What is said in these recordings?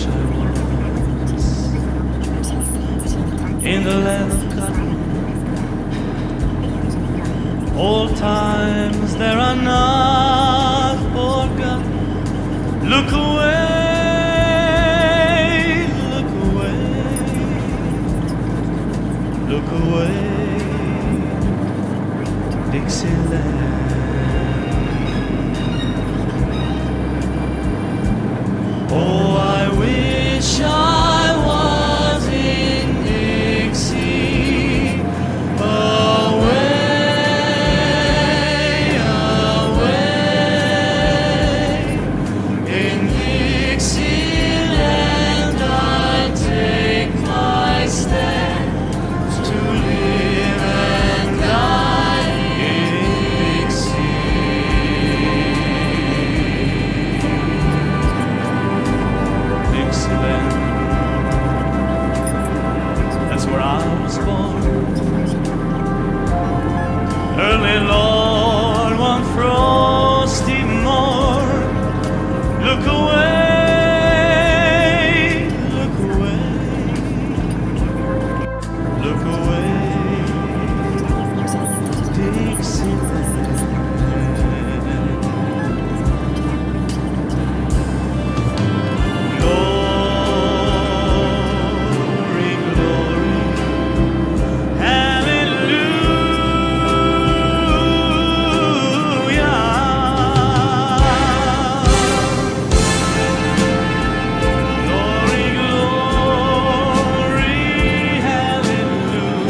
wish I was in the land of cotton. Old times there are not forgotten. Look away, look away, look away, Dixieland. Oh, I wish I was in Dixie, away, away. In Dixieland I take my stand to live and die in Dixieland. That's where I was born. Early Lord, one frosty morn. Look away, look away, look away, Dixieland. Glory, glory, hallelujah. Glory, glory, hallelujah,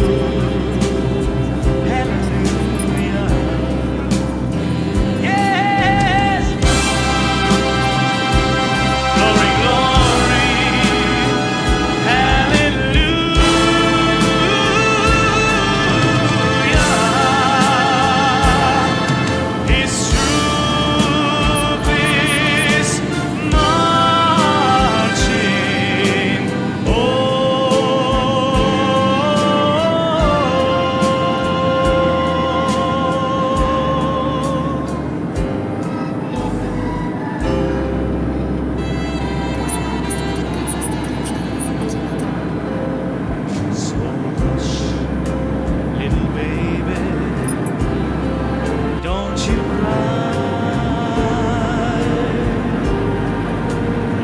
hallelujah. Yes. Glory, glory, hallelujah. His troop is marching. So hush, little baby, don't you cry.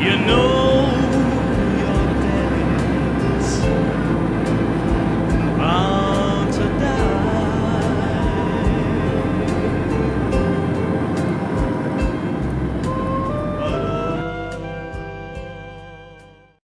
You know